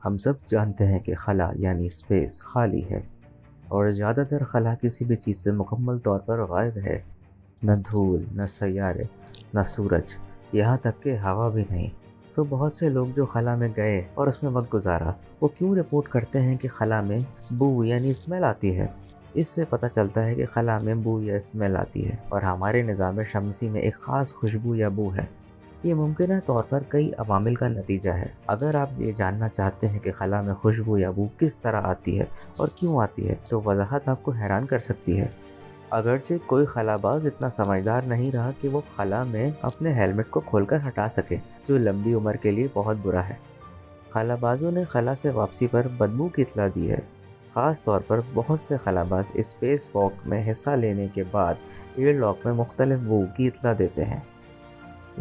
ہم سب جانتے ہیں کہ خلا یعنی اسپیس خالی ہے، اور زیادہ تر خلا کسی بھی چیز سے مکمل طور پر غائب ہے۔ نہ دھول، نہ سیارے، نہ سورج، یہاں تک کہ ہوا بھی نہیں۔ تو بہت سے لوگ جو خلا میں گئے اور اس میں وقت گزارا، وہ کیوں رپورٹ کرتے ہیں کہ خلا میں بو یعنی اسمیل آتی ہے؟ اس سے پتہ چلتا ہے کہ خلا میں بو یا اسمیل آتی ہے، اور ہمارے نظام شمسی میں ایک خاص خوشبو یا بو ہے۔ یہ ممکنہ طور پر کئی عوامل کا نتیجہ ہے۔ اگر آپ یہ جاننا چاہتے ہیں کہ خلا میں خوشبو یا بو کس طرح آتی ہے اور کیوں آتی ہے، تو وضاحت آپ کو حیران کر سکتی ہے۔ اگرچہ کوئی خلا باز اتنا سمجھدار نہیں رہا کہ وہ خلا میں اپنے ہیلمٹ کو کھول کر ہٹا سکے، جو لمبی عمر کے لیے بہت برا ہے۔ خلا بازوں نے خلا سے واپسی پر بدبو کی اطلاع دی ہے۔ خاص طور پر بہت سے خلا باز اسپیس واک میں حصہ لینے کے بعد ایئر لاک میں مختلف بو کی اطلاع دیتے ہیں۔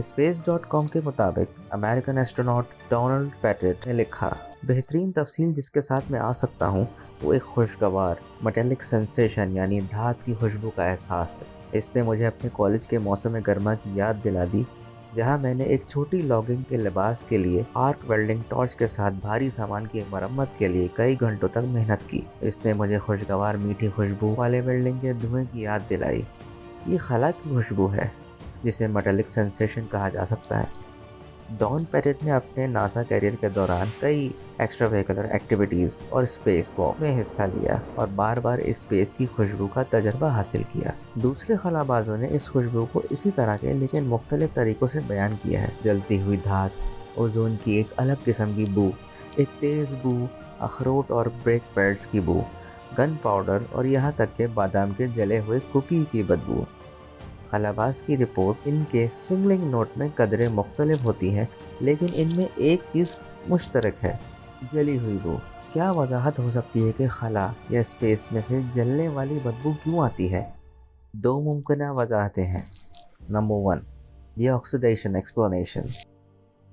space.com کے مطابق امریکن ایسٹروناٹ ڈونلڈ پیٹٹ نے لکھا، بہترین تفصیل جس کے ساتھ میں آ سکتا ہوں وہ ایک خوشگوار میٹیلک سینسیشن یعنی دھات کی خوشبو کا احساس ہے۔ اس نے مجھے اپنے کالج کے موسم گرما کی یاد دلا دی، جہاں میں نے ایک چھوٹی لاگنگ کے لباس کے لیے آرک ویلڈنگ ٹارچ کے ساتھ بھاری سامان کی مرمت کے لیے کئی گھنٹوں تک محنت کی۔ اس نے مجھے خوشگوار میٹھی خوشبو والے ویلڈنگ کے دھوئیں کی یاد دلائی۔ یہ خلا کی خوشبو ہے جسے میٹلک سینسیشن کہا جا سکتا ہے۔ ڈون پیٹٹ نے اپنے ناسا کیریئر کے دوران کئی ایکسٹرا ویہیکولر ایکٹیویٹیز اور اسپیس واک میں حصہ لیا اور بار بار اسپیس کی خوشبو کا تجربہ حاصل کیا۔ دوسرے خلا بازوں نے اس خوشبو کو اسی طرح کے لیکن مختلف طریقوں سے بیان کیا ہے۔ جلتی ہوئی دھات، اوزون کی ایک الگ قسم کی بو، ایک تیز بو، اخروٹ اور بریک پیڈز کی بو، گن پاؤڈر اور یہاں تک کہ بادام کے جلے ہوئے کوکی کی بدبو۔ خلاباز کی رپورٹ ان کے سنگلنگ نوٹ میں قدرے مختلف ہوتی ہیں، لیکن ان میں ایک چیز مشترک ہے: جلی ہوئی بو۔ کیا وضاحت ہو سکتی ہے کہ خلا یا اسپیس میں سے جلنے والی بدبو کیوں آتی ہے؟ دو ممکنہ وضاحتیں ہیں۔ نمبر 1، دی آکسیڈیشن ایکسپلینیشن۔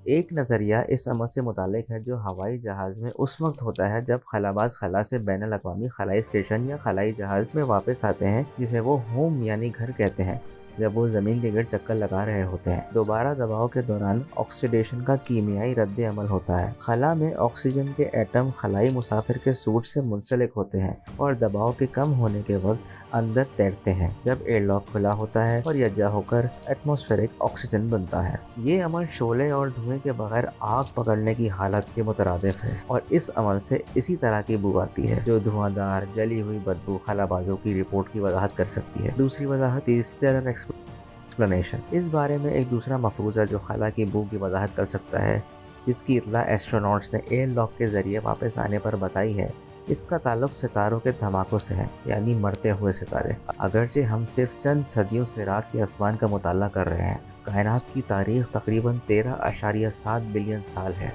ایک نظریہ اس عمل سے متعلق ہے جو ہوائی جہاز میں اس وقت ہوتا ہے جب خلاباز خلا سے بین الاقوامی خلائی اسٹیشن یا خلائی جہاز میں واپس آتے ہیں، جسے وہ ہوم یعنی گھر کہتے ہیں، جب وہ زمین کے گرد چکر لگا رہے ہوتے ہیں۔ دوبارہ دباؤ کے دوران آکسیڈیشن کا کیمیائی رد عمل ہوتا ہے۔ خلا میں آکسیجن کے ایٹم خلائی مسافر کے سوٹ سے منسلک ہوتے ہیں اور دباؤ کے کم ہونے کے وقت اندر تیرتے ہیں۔ جب ایئر لاک کھلا ہوتا ہے اور یکجا ہو کر ایٹماسفیرک آکسیجن بنتا ہے۔ یہ عمل شعلے اور دھوئیں کے بغیر آگ پکڑنے کی حالت کے مترادف ہے، اور اس عمل سے اسی طرح کی بو آتی ہے جو دھواں دار جلی ہوئی بدبو خلابازوں کی رپورٹ کی وضاحت کر سکتی ہے۔ دوسری وضاحت اسٹیلر ایکسپلینیشن۔ اس بارے میں ایک دوسرا مفروض ہے جو خلا کی بو کی وضاحت کر سکتا ہے، جس کی اطلاع ایسٹروناٹس نے ایئر لاک کے ذریعے واپس آنے پر بتائی ہے۔ اس کا تعلق ستاروں کے دھماکوں سے ہے، یعنی مرتے ہوئے ستارے۔ اگرچہ ہم صرف چند صدیوں سے رات کے آسمان کا مطالعہ کر رہے ہیں، کائنات کی تاریخ تقریباً 13.7 بلین سال ہے،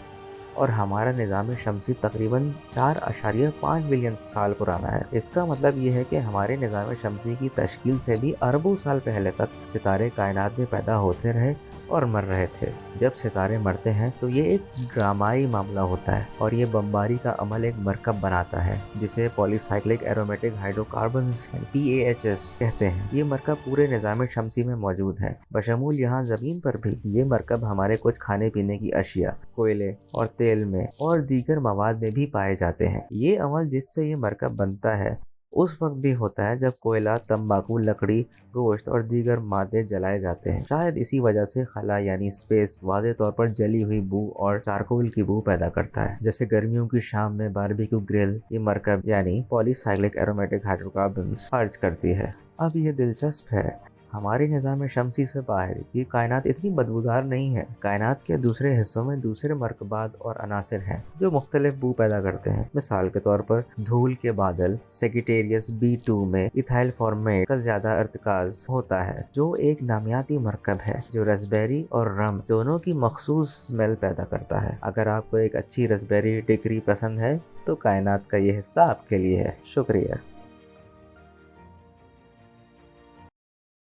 اور ہمارا نظام شمسی تقریباً 4.5 بلین سال پرانا ہے۔ اس کا مطلب یہ ہے کہ ہمارے نظام شمسی کی تشکیل سے بھی اربوں سال پہلے تک ستارے کائنات میں پیدا ہوتے رہے اور مر رہے تھے۔ جب ستارے مرتے ہیں تو یہ ایک ڈرامائی معاملہ ہوتا ہے، اور یہ بمباری کا عمل ایک مرکب بناتا ہے جسے polycyclic aromatic hydrocarbons PAHs کہتے ہیں۔ یہ مرکب پورے نظام شمسی میں موجود ہے، بشمول یہاں زمین پر بھی۔ یہ مرکب ہمارے کچھ کھانے پینے کی اشیاء، کوئلے اور تیل میں اور دیگر مواد میں بھی پائے جاتے ہیں۔ یہ عمل جس سے یہ مرکب بنتا ہے اس وقت بھی ہوتا ہے جب کوئلہ، تمباکو، لکڑی، گوشت اور دیگر مادے جلائے جاتے ہیں۔ شاید اسی وجہ سے خلا یعنی اسپیس واضح طور پر جلی ہوئی بو اور چارکول کی بو پیدا کرتا ہے۔ جیسے گرمیوں کی شام میں باربیکیو گرل، یہ مرکب یعنی پولی سائکلک ایرومیٹک ہائیڈرو کاربنز خارج کرتی ہے۔ اب یہ دلچسپ ہے، ہمارے نظام شمسی سے باہر یہ کائنات اتنی بدبودار نہیں ہے۔ کائنات کے دوسرے حصوں میں دوسرے مرکبات اور عناصر ہیں جو مختلف بو پیدا کرتے ہیں۔ مثال کے طور پر دھول کے بادل سیگیٹیریس B2 میں ایتھائل فارمیٹ کا زیادہ ارتکاز ہوتا ہے، جو ایک نامیاتی مرکب ہے جو رسبیری اور رم دونوں کی مخصوص اسمیل پیدا کرتا ہے۔ اگر آپ کو ایک اچھی رسبیری ڈکری پسند ہے تو کائنات کا یہ حصہ آپ کے لیے ہے۔ شکریہ۔